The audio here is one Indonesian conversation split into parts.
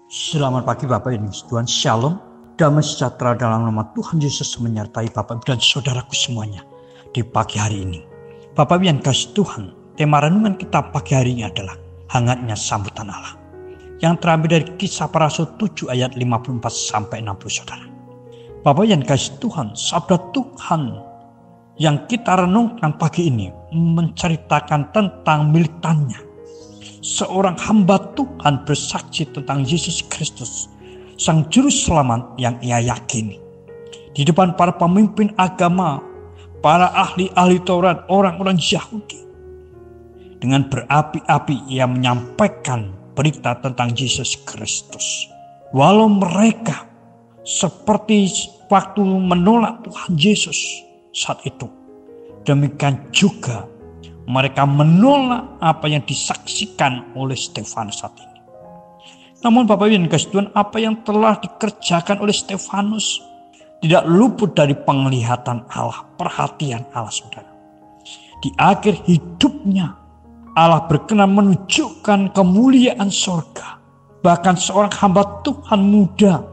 Selamat pagi Bapak Ibu Tuhan, Shalom, damai sejahtera dalam nama Tuhan Yesus menyertai Bapak Ibu dan saudaraku semuanya di pagi hari ini. Bapak Ibu yang kasih Tuhan, tema renungan kita pagi hari ini adalah hangatnya sambutan Allah, yang terambil dari Kisah Para Rasul 7 ayat 54 sampai 60 saudara. Bapak Ibu yang kasih Tuhan, sabda Tuhan yang kita renungkan pagi ini menceritakan tentang militannya. Seorang hamba Tuhan bersaksi tentang Yesus Kristus, Sang Juru Selamat yang ia yakini. Di depan para pemimpin agama, para ahli-ahli Taurat, orang-orang Yahudi. Dengan berapi-api ia menyampaikan berita tentang Yesus Kristus. Walau mereka seperti waktu menolak Tuhan Yesus saat itu, demikian juga mereka menolak apa yang disaksikan oleh Stefanus saat ini. Namun Bapak Ibu yang kasih Tuhan, apa yang telah dikerjakan oleh Stefanus tidak luput dari penglihatan Allah, perhatian Allah saudara. Di akhir hidupnya Allah berkenan menunjukkan kemuliaan sorga. Bahkan seorang hamba Tuhan muda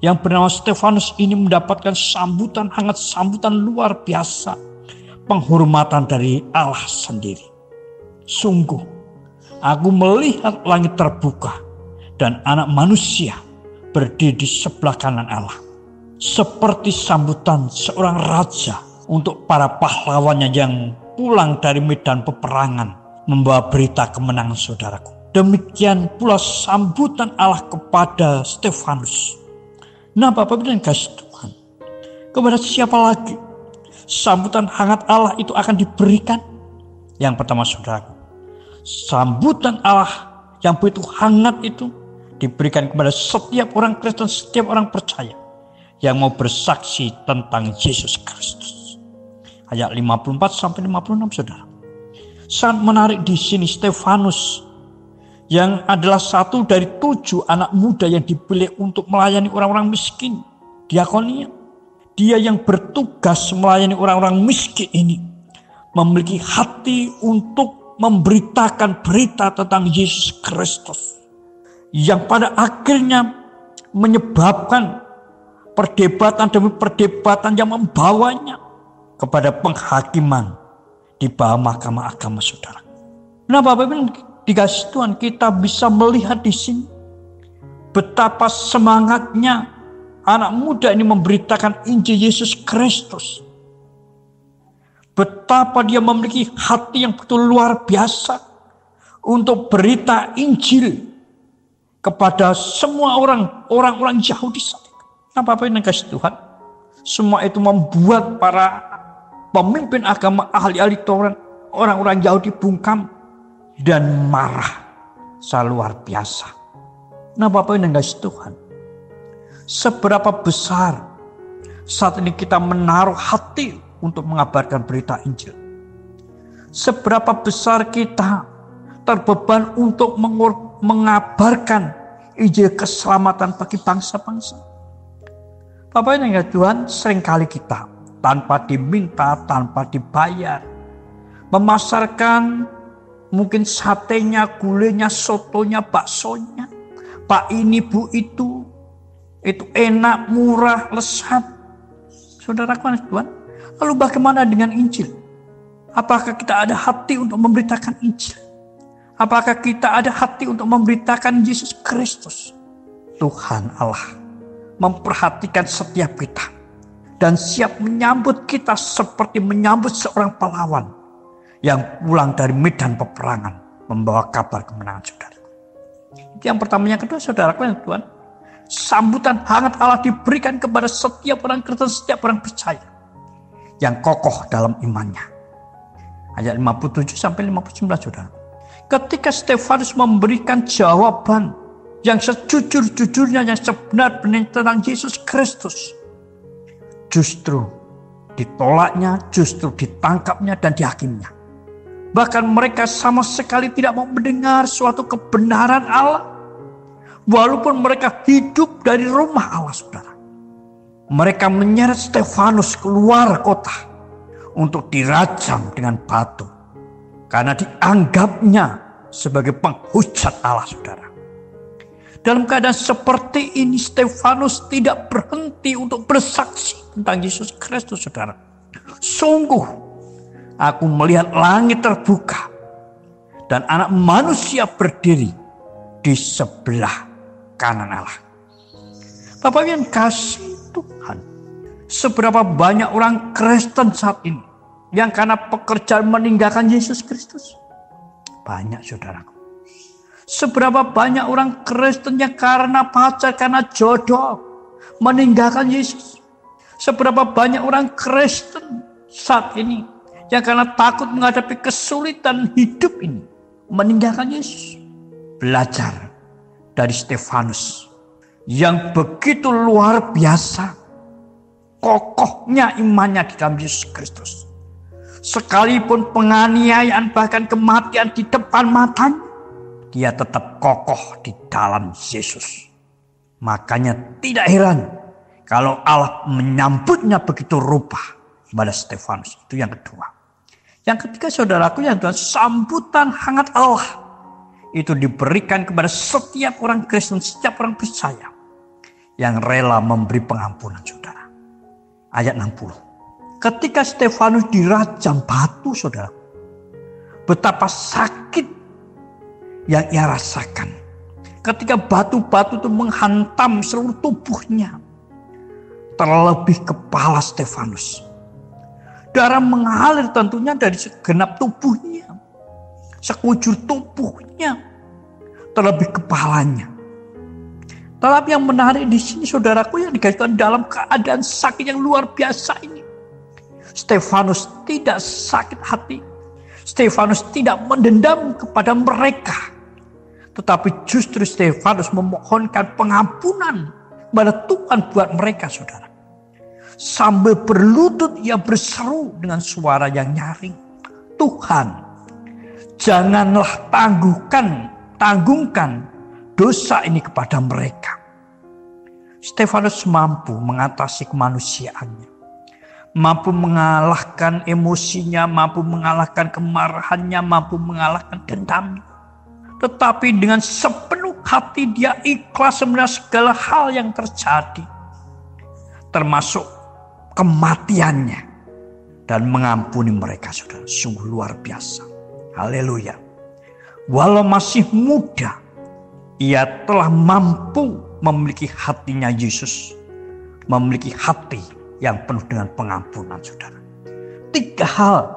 yang bernama Stefanus ini mendapatkan sambutan hangat, sambutan luar biasa, penghormatan dari Allah sendiri. Sungguh, aku melihat langit terbuka dan anak manusia berdiri di sebelah kanan Allah. Seperti sambutan seorang raja untuk para pahlawannya yang pulang dari medan peperangan membawa berita kemenangan saudaraku. Demikian pula sambutan Allah kepada Stefanus. Nah Bapak dan kasih Tuhan, kepada siapa lagi sambutan hangat Allah itu akan diberikan? Yang pertama saudaraku, sambutan Allah yang begitu hangat itu diberikan kepada setiap orang Kristen, setiap orang percaya yang mau bersaksi tentang Yesus Kristus. Ayat 54 sampai 56 saudara. Sangat menarik di sini Stefanus yang adalah satu dari 7 anak muda yang dipilih untuk melayani orang-orang miskin, diakonia. Dia yang bertugas melayani orang-orang miskin ini memiliki hati untuk memberitakan berita tentang Yesus Kristus, yang pada akhirnya menyebabkan perdebatan demi perdebatan yang membawanya kepada penghakiman di bawah mahkamah agama saudara. Nah Bapak Ibu dikasih Tuhan, kita bisa melihat di sini betapa semangatnya anak muda ini memberitakan Injil Yesus Kristus. Betapa dia memiliki hati yang betul luar biasa untuk berita Injil kepada semua orang-orang Yahudi saat itu. Nah Bapak Ibu kasih Tuhan, semua itu membuat para pemimpin agama, ahli-ahli Taurat, orang-orang Yahudi bungkam dan marah luar biasa. Nah Bapak Ibu kasih Tuhan, seberapa besar saat ini kita menaruh hati untuk mengabarkan berita Injil. Seberapa besar kita terbeban untuk mengabarkan Injil keselamatan bagi bangsa-bangsa. Bapak Ibu yang Tuhan, seringkali kita tanpa diminta, tanpa dibayar, memasarkan mungkin satenya, gulenya, sotonya, baksonya, Pak ini Bu itu enak, murah, lezat. Saudaraku Tuhan, lalu bagaimana dengan Injil? Apakah kita ada hati untuk memberitakan Injil? Apakah kita ada hati untuk memberitakan Yesus Kristus? Tuhan Allah memperhatikan setiap kita dan siap menyambut kita seperti menyambut seorang pahlawan yang pulang dari medan peperangan membawa kabar kemenangan saudara. Itu yang pertama. Yang kedua saudaraku yang Tuhan, sambutan hangat Allah diberikan kepada setiap orang Kristen, setiap orang percaya yang kokoh dalam imannya. Ayat 57 sampai 59 saudara. Ketika Stefanus memberikan jawaban yang sejujur-jujurnya, yang sebenar-benarnya tentang Yesus Kristus, justru ditolaknya, justru ditangkapnya dan dihakiminya. Bahkan mereka sama sekali tidak mau mendengar suatu kebenaran Allah, walaupun mereka hidup dari rumah Allah saudara. Mereka menyeret Stefanus keluar kota untuk dirajam dengan batu. Karena dianggapnya sebagai penghujat Allah, saudara. Dalam keadaan seperti ini, Stefanus tidak berhenti untuk bersaksi tentang Yesus Kristus, saudara. Sungguh, aku melihat langit terbuka dan anak manusia berdiri di sebelah kanan Allah. Bapak yang kasih Tuhan, seberapa banyak orang Kristen saat ini yang karena pekerjaan meninggalkan Yesus Kristus? Banyak, saudaraku. Seberapa banyak orang Kristen yang karena pacar, karena jodoh meninggalkan Yesus? Seberapa banyak orang Kristen saat ini yang karena takut menghadapi kesulitan hidup ini meninggalkan Yesus? Belajar dari Stefanus yang begitu luar biasa kokohnya imannya di dalam Yesus Kristus. Sekalipun penganiayaan bahkan kematian di depan matanya, dia tetap kokoh di dalam Yesus. Makanya tidak heran kalau Allah menyambutnya begitu rupa pada Stefanus. Itu yang kedua. Yang ketiga, saudaraku, yang kedua, sambutan hangat Allah itu diberikan kepada setiap orang Kristen, setiap orang percaya yang rela memberi pengampunan, saudara. Ayat 60. Ketika Stefanus dirajam batu, saudara, betapa sakit yang ia rasakan ketika batu-batu itu menghantam seluruh tubuhnya, terlebih kepala Stefanus. Darah mengalir tentunya dari segenap tubuhnya, sekujur tubuhnya, terlebih kepalanya. Tetapi yang menarik di sini, saudaraku, yang digariskan dalam keadaan sakit yang luar biasa ini, Stefanus tidak sakit hati. Stefanus tidak mendendam kepada mereka, tetapi justru Stefanus memohonkan pengampunan kepada Tuhan buat mereka, saudara. Sambil berlutut ia berseru dengan suara yang nyaring, Tuhan, janganlah tanggungkan dosa ini kepada mereka. Stefanus mampu mengatasi kemanusiaannya, mampu mengalahkan emosinya, mampu mengalahkan kemarahannya, mampu mengalahkan dendamnya. Tetapi dengan sepenuh hati dia ikhlas menerima segala hal yang terjadi, termasuk kematiannya, dan mengampuni mereka, saudara. Sungguh luar biasa. Haleluya. Walau masih muda, ia telah mampu memiliki hatinya Yesus, memiliki hati yang penuh dengan pengampunan, saudara. 3 hal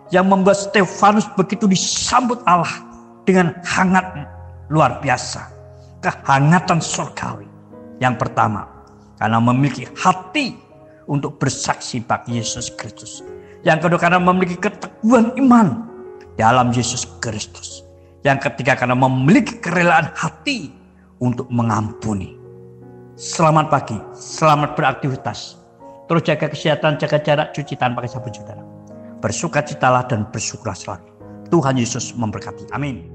yang membuat Stefanus begitu disambut Allah dengan hangat luar biasa, kehangatan surgawi. Yang pertama, karena memiliki hati untuk bersaksi bagi Yesus Kristus. Yang kedua, karena memiliki keteguhan iman dalam Yesus Kristus. Yang ketiga, karena memiliki kerelaan hati untuk mengampuni. Selamat pagi, selamat beraktivitas. Terus jaga kesehatan, jaga jarak, cuci tangan pakai sabun, saudara. Bersukacitalah dan bersyukurlah selalu. Tuhan Yesus memberkati. Amin.